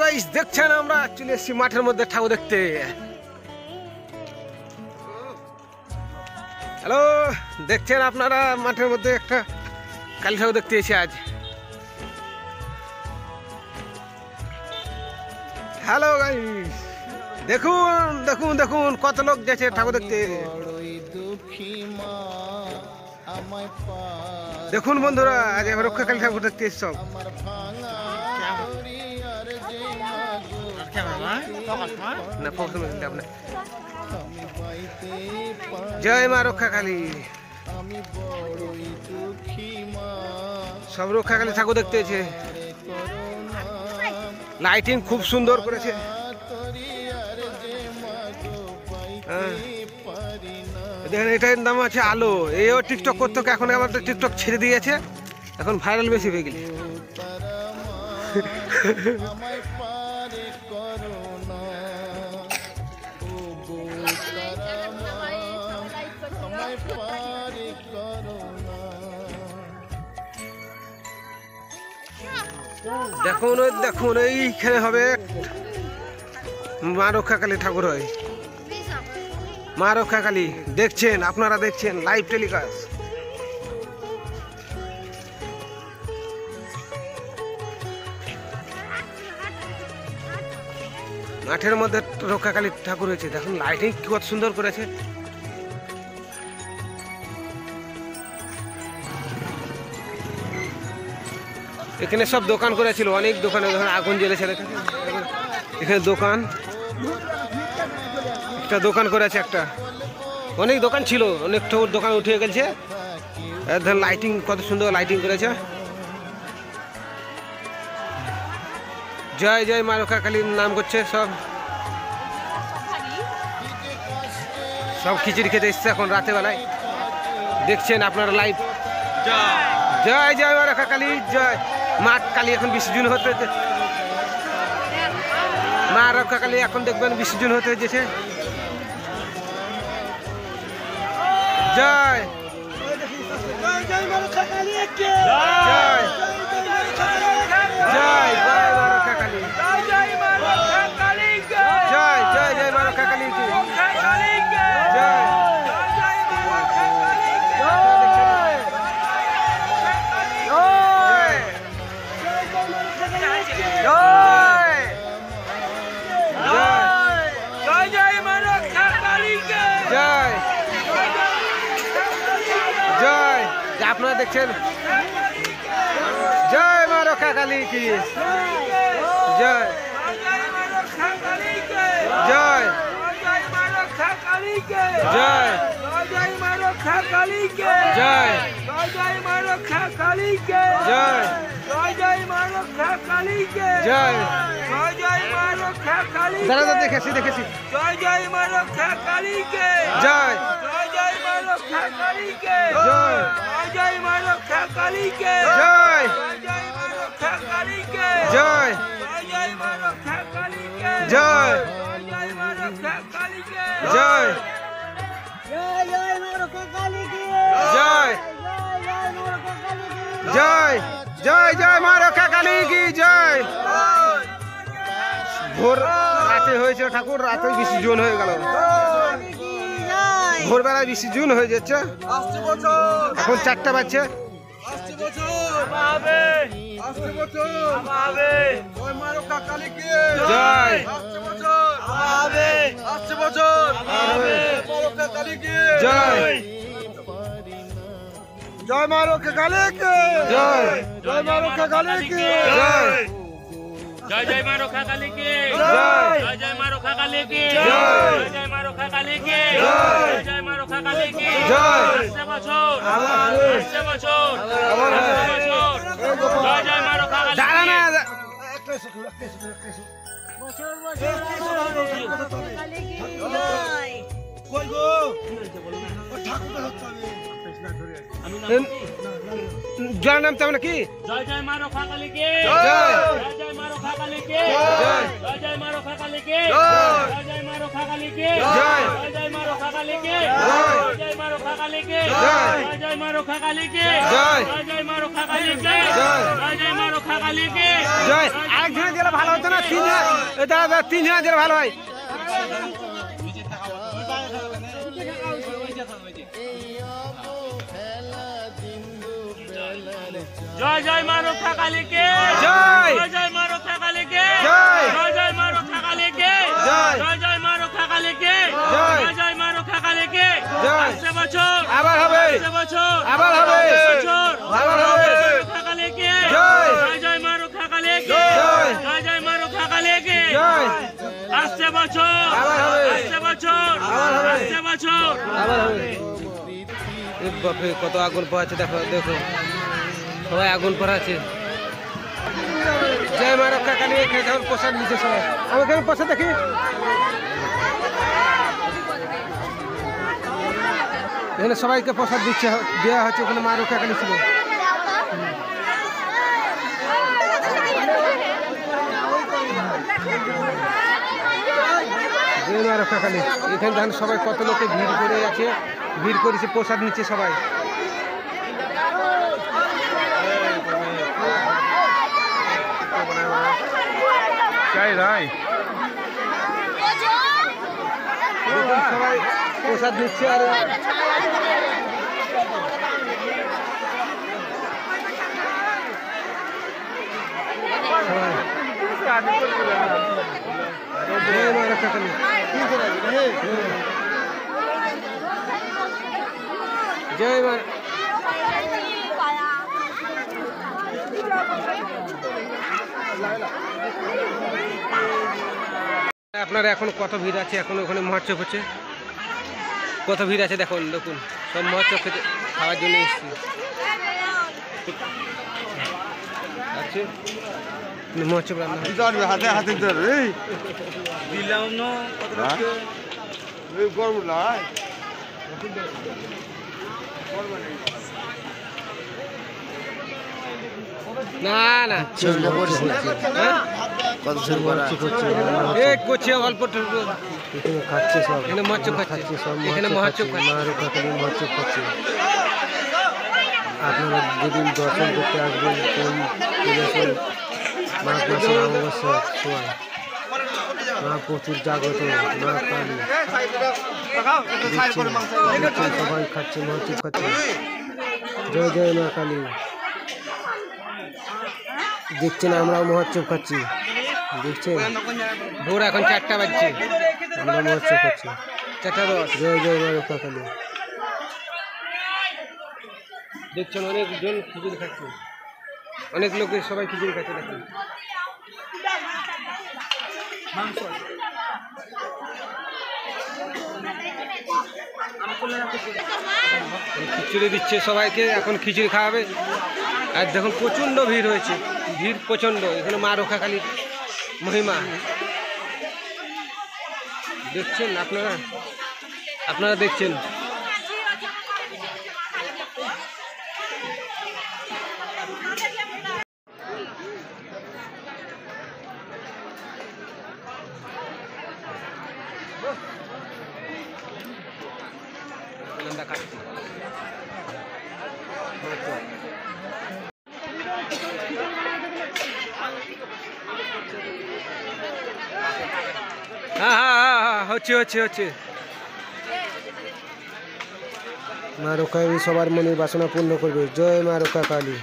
Guys, দেখছেন আমরা চলে এসেছি মাঠের মধ্যে ঠাকুর দেখতে। হ্যালো, দেখছেন আপনারা মাঠের মধ্যে একটা কালী ঠাকুর দেখতে এসেছি আজ। হ্যালো গাইস, দেখুন দেখুন দেখুন কত লোক গেছে ঠাকুর দেখতে। দেখুন বন্ধুরা, আজ এবার রক্ষা কালী ঠাকুর দেখতে এসেছি সব। জয় মা রক্ষা কালী। সব রক্ষা কালী ঠাকুর দেখতে এসেছে। লাইটিং খুব সুন্দর করেছে। দেখেন, এটার নাম আছে আলো। এও টিকটক করতো, এখন আমাদের টিকটক ছেড়ে দিয়েছে, এখন ভাইরাল বেশি হয়ে গেছে। দেখুন দেখুন, এইখানে হবে মা রক্ষা কালী ঠাকুর হয়। মা রক্ষা কালী দেখছেন, আপনারা দেখছেন লাইভ টেলিকাস্ট। মাঠের মধ্যে রক্ষা কালী ঠাকুর হয়েছে। দেখুন লাইটিং কত সুন্দর করেছে। এখানে সব দোকান করেছিল, অনেক দোকানে আগুন জ্বেলেছে। এখানে দোকান, একটা দোকান করেছে, একটা অনেক দোকান ছিল, অনেক ঠাকুর দোকান উঠে গেছে। লাইটিং কত সুন্দর লাইটিং করেছে। জয় জয় মা রক্ষা কালীর নাম করছে সব। সব খিচুড়ি খেতে এসছে এখন রাতে বেলায়, দেখছেন আপনারা লাইভ। জয় জয় মা রক্ষা কালী জয়। মা কালী এখন বিসর্জন হতে, মা রক্ষা কালী এখন দেখবেন বিসর্জন হতে যেছে। জয় জয় মা রক্ষা কালী, জয় জয় জয় মা রক্ষা কালী, জয় জয় জয় মা রক্ষা কালী, জয় আপনারা দেখছেন। জয় মা রক্ষা কালী কি জয়, জয় জয় জয় মা রক্ষা কালী, জয় জয় মা রক্ষা কালী, জয় জয় মা রক্ষা কালী, জয় জয় মা রক্ষা কালী। দাদা দেখেছি দেখেছি। জয় জয় মা রক্ষা কালী, জয় জয় মা রক্ষা কালী, জয় জয় মা রক্ষা কালী, জয় জয় মা রক্ষা কালী, জয় জয় মা রক্ষা কালী, জয় জয় মা রক্ষা কালী, জয় জয় মা রক্ষা কালী, জয় জয় জয় জয় মা রক্ষা কালী কি জয়। ভোর রাতে হয়েছে ঠাকুর, রাতে বিসর্জন হয়ে গেল। ভোরবেলায় বিসর্জন হয়ে যাচ্ছে, এখন 4টা বাজছে। জয় জয় জয় মা রক্ষা কালী, জয় জয় মা রক্ষা কালী, জয় জয় জয় মা রক্ষা কালী, জয় জয় জয় মা রক্ষা কালী, জয় জয় মা রক্ষা কালী, জয় জয় মা রক্ষা কালী, জয়। আসছে বছর, আসছে বছর, আসছে বছর। জয় জয় মা রক্ষা কালী। দাঁড়া না, জয় নাম তেমন কি। জয় জয় মা রক্ষা কালী, জয় জয় জয় মা রক্ষা কালী, জয় জয় জয় মা রক্ষা কালী, জয় জয় জয় মা রক্ষা কালী, জয় জয় জয় মা রক্ষা কালী, জয় জয় মা রক্ষা কালী, জয় জয় জয় মা রক্ষা কালীকে জয়। জয় মা রক্ষা কালীকে জয়। জয় মা রক্ষা কালীকে জয়। আরেকজনে দিলে ভালো হতো না, তিনজনে দিলে ভালো হয়। জয় জয় মা রক্ষা কালীকে জয়। জয় মা রক্ষা কালীকে জয়। জয় মা রক্ষা কালীকে জয়। জয় মা রক্ষা কালীকে জয়। জয় মা রক্ষা কালীকে জয়। আসছে বছর আবার হবে, আসছে বছর আবার হবে, বছর আবার হবে। রক্ষা কালীকে জয়। জয় মা রক্ষা কালীকে জয়। জয় মা রক্ষা কালীকে জয়। আসছে বছর আবার হবে। আসছে বছর আবার হবে। আসছে বছর আবার হবে। এ বাপরে কত আগুন পোহাচ্ছে, দেখো দেখো সবাই আগুন পোহাচ্ছে। জয় মা রক্ষা কালী, এখানে যখন প্রসাদ নিচ্ছে সবাই, আমি এখানে প্রসাদ দেখি। এখানে সবাইকে প্রসাদ দিচ্ছে, দেওয়া হচ্ছে, ওখানে মা রক্ষা কালী ছিল। জয় মা রক্ষা কালী, এখানে দেখেন সবাই কত লোকে ভিড় করে আছে, ভিড় করেছে, প্রসাদ নিচ্ছে সবাই। দেখুন সবাই প্রসাদ নিচ্ছে আর জয় মা রক্ষা কালী। জয় মা। আপনারা এখন কত ভিড় আছে, এখন ওখানে মহোৎসব হচ্ছে, কত ভিড় আছে দেখুন, দেখুন সব মহোৎসব খেতে খাওয়ার জন্য এসেছি। মহোৎসব রান্না হয়। হাতে হাতে ধরে দিলাম না গরম নয় না না কত করছে অল্প এখানে খাচ্ছে সব, এখানে মহোৎসব খাচ্ছে, সব এখানে মহোৎসব খাচ্ছে। মা রক্ষা কালী মহোৎসব খাচ্ছে। আপনারা যেদিন দর্শন করতে আসবেন কোন মাঘ মাসের অমাবস্যার সময়, মা প্রচুর জাগ্রত, মা কালী দিচ্ছেন, সবাই খাচ্ছে, মহোৎসব খাচ্ছে। জয় জয় মা কালী। দেখছেন আমরাও মহোৎসব খাচ্ছি, দেখছেন ভোর এখন 4টা বাজছে, আমরা মহোৎসব খাচ্ছি। 4:10। জয় জয় মা রক্ষা কালী। দেখছেন অনেকজন খিচুড়ি খাচ্ছে, অনেক লোকের সবাই খিচুড়ি খাচ্ছে দেখুন। খিচুড়ি দিচ্ছে সবাইকে, এখন খিচুড়ি খাওয়াবে। আর দেখুন প্রচণ্ড ভিড় হয়েছে, ভিড় প্রচণ্ড। এখানে মা রক্ষা কালীর মহিমা দেখছেন আপনারা, আপনারা দেখছেন। হ্যাঁ হ্যাঁ হ্যাঁ হ্যাঁ, হচ্ছে হচ্ছে হচ্ছে। মা রক্ষা কালী সবার মনের বাসনা পূর্ণ করবে। জয় মা রক্ষা কালী।